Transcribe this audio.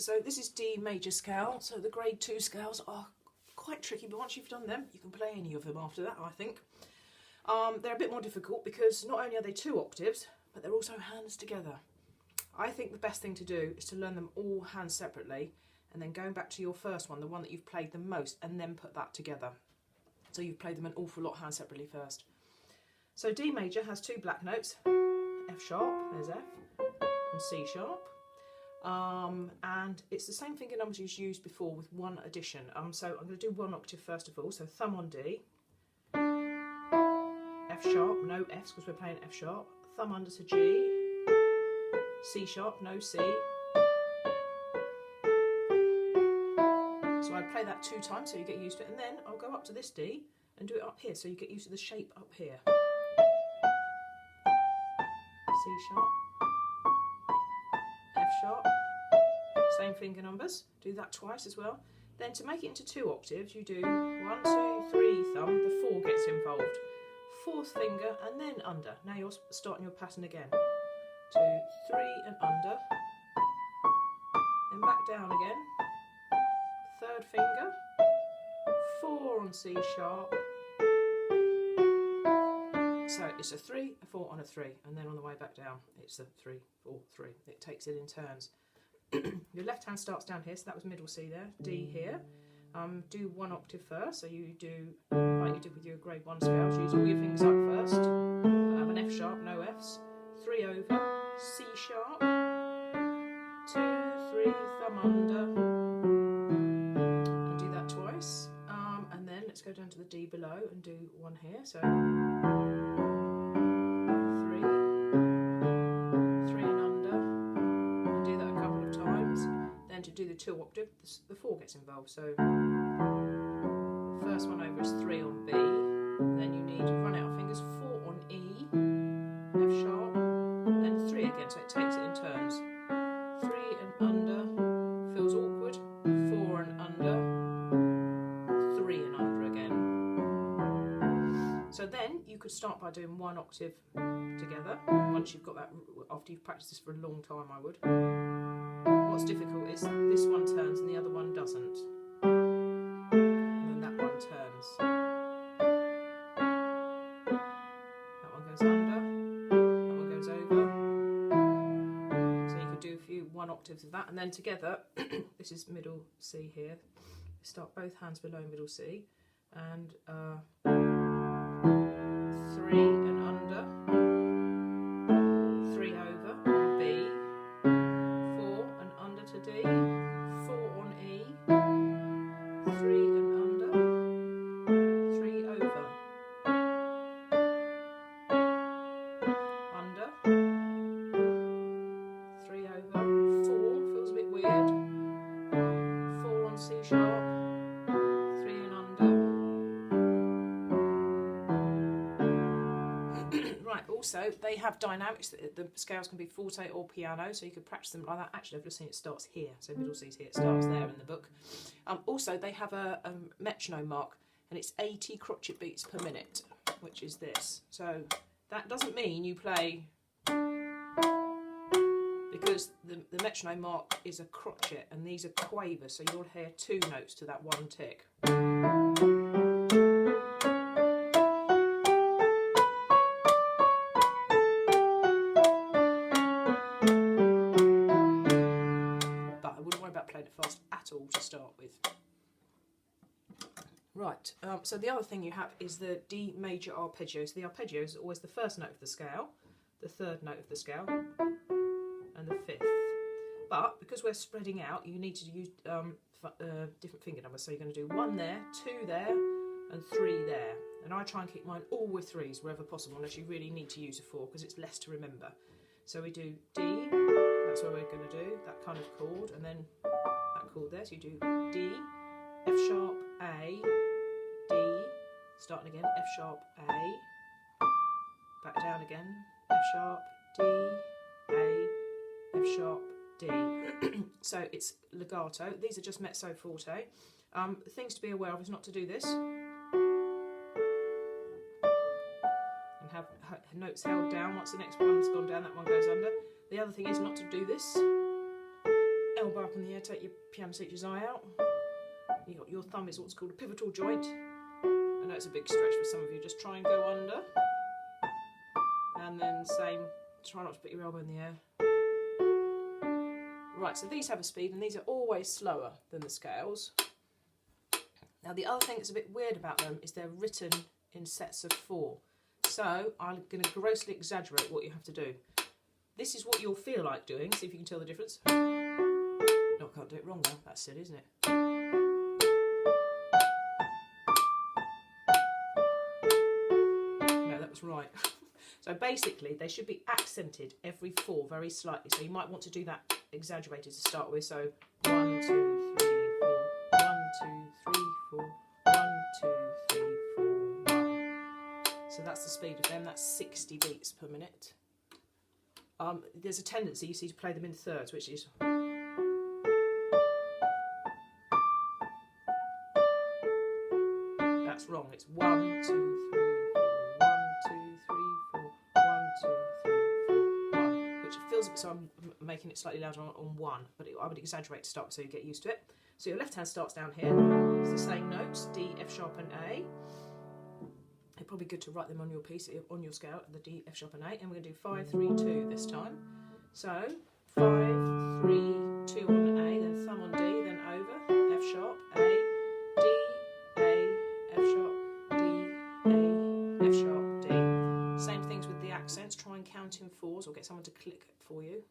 So this is D major scale. So the grade 2 scales are quite tricky, but once you've done them, you can play any of them after that, I think. They're a bit more difficult because not only are they 2 octaves, but they're also hands together. I think the best thing to do is to learn them all hands separately, and then going back to your first one, the one that you've played the most, and then put that together. So you've played them an awful lot hands separately first. So D major has 2 black notes, F sharp, there's F, and C sharp. And it's the same finger numbers you used before with one addition. So I'm going to do 1 octave first of all. So thumb on D, F sharp, no Fs because we're playing F sharp, thumb under to G, C sharp, no C. So I play that 2 times so you get used to it, and then I'll go up to this D and do it up here so you get used to the shape up here. C sharp, F sharp, same finger numbers, do that twice as well. Then to make it into 2 octaves, you do 1, 2, 3 thumb, the 4 gets involved. 4th finger and then under. Now you're starting your pattern again. 2, 3 and under, then back down again. 3rd finger, 4 on C sharp. So it's a 3, a 4 on a 3, and then on the way back down it's a 3, 4, 3. It takes it in turns. Your left hand starts down here, so that was middle C there, D here. Do 1 octave first, so you do like you did with your grade 1 scales, use all your fingers up first. Have an F sharp, no Fs. 3 over, C sharp, 2, 3, thumb under, and do that twice. And then let's go down to the D below and do 1 here. So 3 and under, and do that a couple of times. Then to do the 2 octave, the 4 gets involved. So first one over is 3 on B, then you need to run out of fingers, 4 on E, F sharp, then 3 again, so it takes it in turns. 3 and under, feels awkward, 4 and under, 3 and under again. So then you could start by doing 1 octave together, once you've got that, after you've practiced this for a long time I would. What's difficult is this one turns and the other one doesn't. And then that one turns. That one goes under, that one goes over. So you could do a few 1 octaves of that, and then together, this is middle C here. Start both hands below middle C, and 3 and under, 3 over on B, 4 and under to D, 4 on E, 3 and under, 3 over, under, 3 over, 4, feels a bit weird, 4 on C sharp, 3 and under. Right, also they have dynamics, the scales can be forte or piano, so you could practice them like that. Actually I've just seen it starts here, so middle C's here, it starts there in the book. Also they have a metronome mark, and it's 80 crotchet beats per minute, which is this. So that doesn't mean you play, because the metronome mark is a crotchet and these are quavers, so you'll hear 2 notes to that 1 tick. But I wouldn't worry about playing it fast at all to start with. Right, so the other thing you have is the D major arpeggios. The arpeggio is always the first note of the scale, the 3rd note of the scale, and the 5th. But because we're spreading out, you need to use different finger numbers. So you're going to do 1 there, 2 there, and 3 there. And I try and keep mine all with 3s wherever possible, unless you really need to use a 4 because it's less to remember. So we do D, that's what we're going to do, that kind of chord, and then that chord there. So you do D, F sharp, A, D, starting again, F sharp, A, back down again, F sharp, D, A, F sharp, D. So it's legato. These are just mezzo forte. Things to be aware of is not to do this and have notes held down. Once the next one's gone down, that one goes under. The other thing is not to do this elbow up in the air, take your piano teacher's eye out. Your thumb is what's called a pivotal joint. I know it's a big stretch for some of you, just try and go under. And then same, try not to put your elbow in the air. Right, so these have a speed and these are always slower than the scales. Now the other thing that's a bit weird about them is they're written in sets of 4. So I'm going to grossly exaggerate what you have to do. This is what you'll feel like doing, see if you can tell the difference. No, I can't do it wrong now, that's silly, isn't it? No, that was right. So basically they should be accented every 4 very slightly, so you might want to do that exaggerated to start with. So 1, 2, 3, 4, 1, 2, 3, 4, 1, 2, 3, 4, 1. So that's the speed of them, that's 60 beats per minute. There's a tendency, you see, to play them in thirds, which is... That's wrong, it's 1, 2, 3, 4, 1, 2, 3, 4, 1, 2, 3, 4, 1, which it feels a bit, so I'm making it slightly louder on 1, but I would exaggerate to start with so you get used to it. So your left hand starts down here, it's the same notes, D, F sharp and A. It's probably good to write them on your piece, on your scale, the D, F sharp and A, and we're going to do 5, 3, 2 this time. So 5, 3, 2 on A, then thumb on D, then over, F sharp, A, D, A, F sharp, D, A, F sharp, D. Same things with the accents, try and count in 4s or get someone to click it for you.